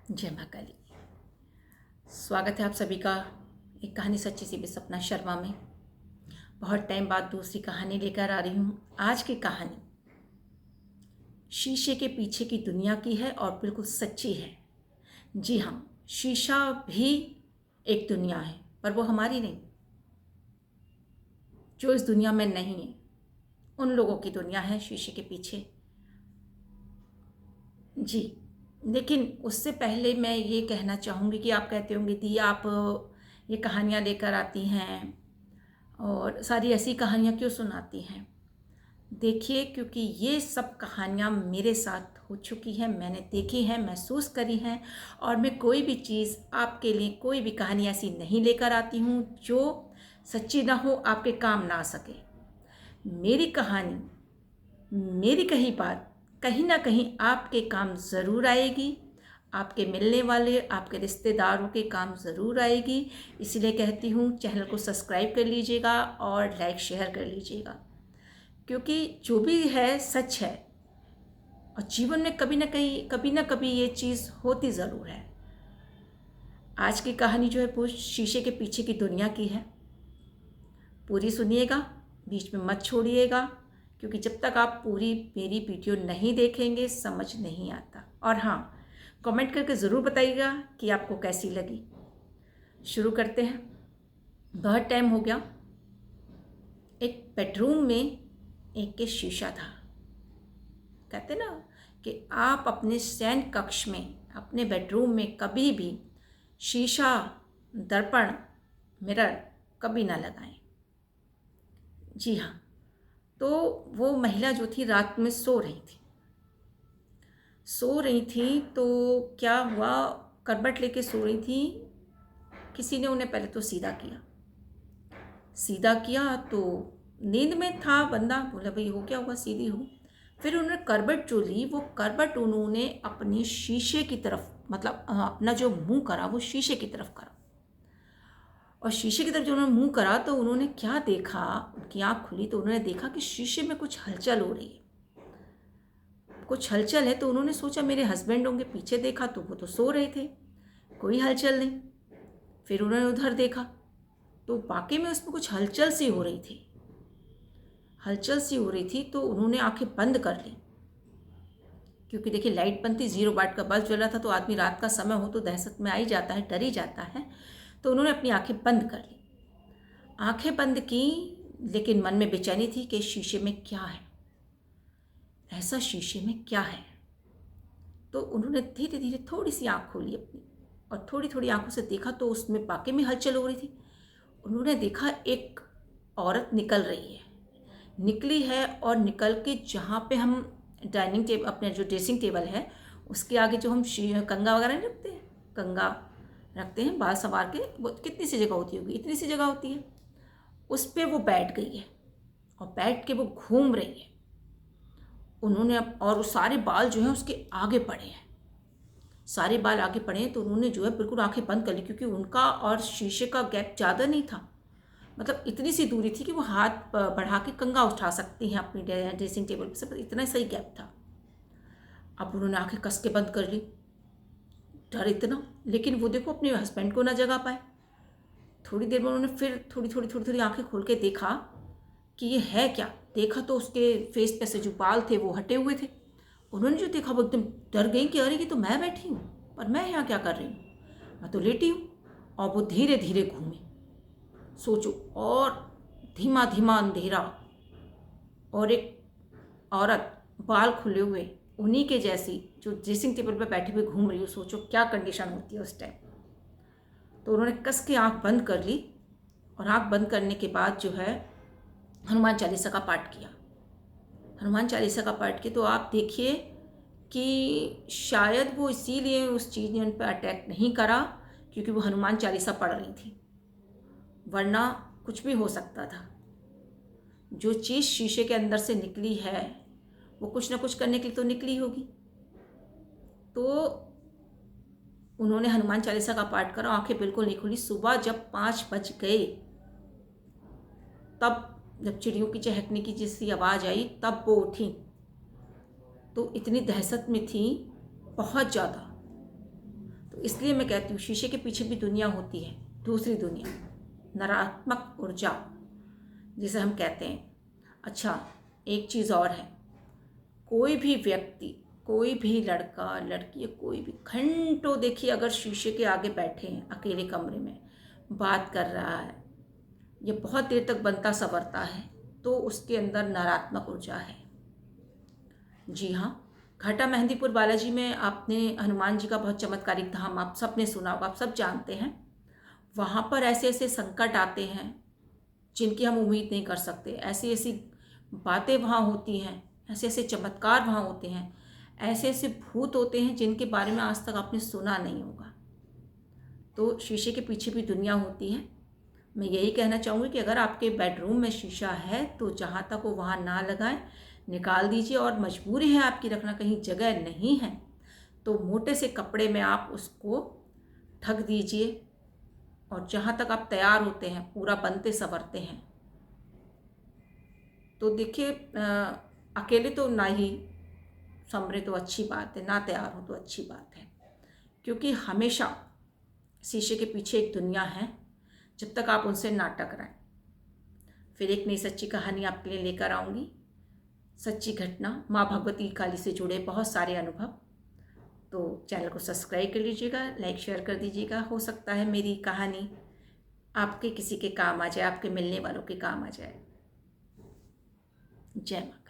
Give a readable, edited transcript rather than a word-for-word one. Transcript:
जय माँ काली। स्वागत है आप सभी का एक कहानी सच्ची सी सपना शर्मा में। बहुत टाइम बाद दूसरी कहानी लेकर आ रही हूँ। आज की कहानी शीशे के पीछे की दुनिया की है और बिल्कुल सच्ची है। जी हाँ, शीशा भी एक दुनिया है, पर वो हमारी नहीं। जो इस दुनिया में नहीं है उन लोगों की दुनिया है शीशे के पीछे। जी, लेकिन उससे पहले मैं ये कहना चाहूँगी कि आप कहते होंगे दी आप ये कहानियाँ लेकर आती हैं और सारी ऐसी कहानियाँ क्यों सुनाती हैं। देखिए, क्योंकि ये सब कहानियाँ मेरे साथ हो चुकी हैं, मैंने देखी हैं, महसूस करी हैं। और मैं कोई भी चीज़ आपके लिए, कोई भी कहानी ऐसी नहीं लेकर आती हूँ जो सच्ची ना हो, आपके काम ना आ सके। मेरी कहानी, मेरी कही बात कहीं ना कहीं आपके काम ज़रूर आएगी, आपके मिलने वाले, आपके रिश्तेदारों के काम ज़रूर आएगी। इसलिए कहती हूँ चैनल को सब्सक्राइब कर लीजिएगा और लाइक शेयर कर लीजिएगा, क्योंकि जो भी है सच है और जीवन में कभी ना कभी ये चीज़ होती ज़रूर है। आज की कहानी जो है वो शीशे के पीछे की दुनिया की है। पूरी सुनिएगा, बीच में मत छोड़िएगा, क्योंकि जब तक आप पूरी मेरी वीडियो नहीं देखेंगे समझ नहीं आता। और हाँ, कमेंट करके ज़रूर बताइएगा कि आपको कैसी लगी। शुरू करते हैं। बहुत टाइम हो गया। एक बेडरूम में एक के शीशा था। कहते ना कि आप अपने शयन कक्ष में, अपने बेडरूम में कभी भी शीशा, दर्पण, मिरर कभी ना लगाएं। जी हाँ, तो वो महिला जो थी रात में सो रही थी तो क्या हुआ, करवट लेके सो रही थी। किसी ने उन्हें पहले तो सीधा किया तो नींद में था बंदा, बोला भाई हो क्या हुआ, सीधी हो। फिर उन्होंने करवट जो ली, वो करवट उन्होंने अपने शीशे की तरफ, मतलब अपना जो मुंह करा वो शीशे की तरफ करा। और शीशे की तरफ जो उन्होंने मुंह करा तो उन्होंने क्या देखा, उनकी आँख खुली तो उन्होंने देखा कि शीशे में कुछ हलचल हो रही है। कुछ हलचल है तो उन्होंने सोचा मेरे हस्बैंड होंगे। पीछे देखा तो वो तो सो रहे थे, कोई हलचल नहीं। फिर उन्होंने उधर देखा तो वाकई में उसमें कुछ हलचल सी हो रही थी। तो उन्होंने आंखें बंद कर ली, क्योंकि देखिए लाइट बंद थी, 0 वाट का बल्ब जल रहा था, तो आदमी रात का समय हो तो दहशत में आ ही जाता है, डर ही जाता है। तो उन्होंने अपनी आंखें बंद कर ली। आंखें बंद की, लेकिन मन में बेचैनी थी कि शीशे में क्या है, ऐसा शीशे में क्या है। तो उन्होंने धीरे धीरे थोड़ी सी आँख खोली अपनी और थोड़ी थोड़ी आँखों से देखा तो उसमें वाकई में हलचल हो रही थी। उन्होंने देखा एक औरत निकली है और निकल के जहाँ पे हम डाइनिंग टेबल, अपने जो ड्रेसिंग टेबल है उसके आगे जो हम कंगा वगैरह नहीं रखते हैं, कंगा रखते हैं बाल संवार के, वो कितनी सी जगह होती होगी, इतनी सी जगह होती है, उस पर वो बैठ गई है और बैठ के वो घूम रही है। उन्होंने और वो सारे बाल जो हैं उसके आगे पड़े हैं, सारे बाल आगे पड़े हैं। तो उन्होंने जो है बिल्कुल आंखें बंद कर ली, क्योंकि उनका और शीशे का गैप ज़्यादा नहीं था, मतलब इतनी सी दूरी थी कि वो हाथ बढ़ा के कंगा उठा सकती हैं अपनी ड्रेसिंग टेबल पे, सब इतना सही गैप था। अब उन्होंने आंखें कस के बंद कर ली, डर इतना, लेकिन वो देखो अपने हस्बैंड को ना जगा पाए। थोड़ी देर में उन्होंने फिर थोड़ी आंखें खोल के देखा कि ये है क्या। देखा तो उसके फेस पे से जो बाल थे वो हटे हुए थे। उन्होंने जो देखा वो एकदम डर गई कि अरे ये तो मैं बैठी हूँ, पर मैं यहाँ क्या कर रही हूँ, मैं तो लेटी हूँ। और वो धीरे धीरे घूमी, सोचो, और धीमा धीमा अंधेरा, और एक औरत बाल खुले हुए उन्हीं के जैसी जो ड्रेसिंग टेबल पर बैठी हुई घूम रही हो। सोचो क्या कंडीशन होती है उस टाइम। तो उन्होंने कस के आँख बंद कर ली और आँख बंद करने के बाद जो है हनुमान चालीसा का पाठ किया। हनुमान चालीसा का पाठ किया तो आप देखिए कि शायद वो इसीलिए उस चीज़ ने उन पर अटैक नहीं करा क्योंकि वो हनुमान चालीसा पढ़ रही थी, वरना कुछ भी हो सकता था। जो चीज़ शीशे के अंदर से निकली है वो कुछ ना कुछ करने के लिए तो निकली होगी। तो उन्होंने हनुमान चालीसा का पाठ करा, आंखें बिल्कुल नहीं खुली। सुबह जब 5 बज गए, तब जब चिड़ियों की चहकने की जैसी आवाज़ आई तब वो उठी। तो इतनी दहशत में थी, बहुत ज़्यादा। इसलिए मैं कहती हूँ शीशे के पीछे भी दुनिया होती है, दूसरी दुनिया, नकारात्मक ऊर्जा जिसे हम कहते हैं। अच्छा, एक चीज़ और है, कोई भी व्यक्ति, कोई भी लड़का लड़की या कोई भी घंटों देखिए अगर शीशे के आगे बैठे हैं अकेले कमरे में, बात कर रहा है या बहुत देर तक बनता संवरता है, तो उसके अंदर नकारात्मक ऊर्जा है। जी हाँ, घाटा मेहंदीपुर बालाजी में आपने हनुमान जी का बहुत चमत्कारिक धाम आप सब ने सुना होगा, आप सब जानते हैं। वहाँ पर ऐसे ऐसे संकट आते हैं जिनकी हम उम्मीद नहीं कर सकते, ऐसी ऐसी बातें वहाँ होती हैं, ऐसे ऐसे चमत्कार वहाँ होते हैं, ऐसे ऐसे भूत होते हैं जिनके बारे में आज तक आपने सुना नहीं होगा। तो शीशे के पीछे भी दुनिया होती है। मैं यही कहना चाहूँगी कि अगर आपके बेडरूम में शीशा है तो जहाँ तक हो वहाँ ना लगाएं, निकाल दीजिए। और मजबूरी है आपकी रखना, कहीं जगह नहीं है तो मोटे से कपड़े में आप उसको ढक दीजिए। और जहाँ तक आप तैयार होते हैं, पूरा बनते संवरते हैं, तो देखिए अकेले तो ना ही संवरे तो अच्छी बात है, ना तैयार हो तो अच्छी बात है, क्योंकि हमेशा शीशे के पीछे एक दुनिया है जब तक आप उनसे ना टकराएं। फिर एक नई सच्ची कहानी आपके लिए लेकर आऊँगी, सच्ची घटना, माँ भगवती काली से जुड़े बहुत सारे अनुभव। तो चैनल को सब्सक्राइब कर लीजिएगा, लाइक शेयर कर दीजिएगा। हो सकता है मेरी कहानी आपके किसी के काम आ जाए, आपके मिलने वालों के काम आ जाए। जय माँ।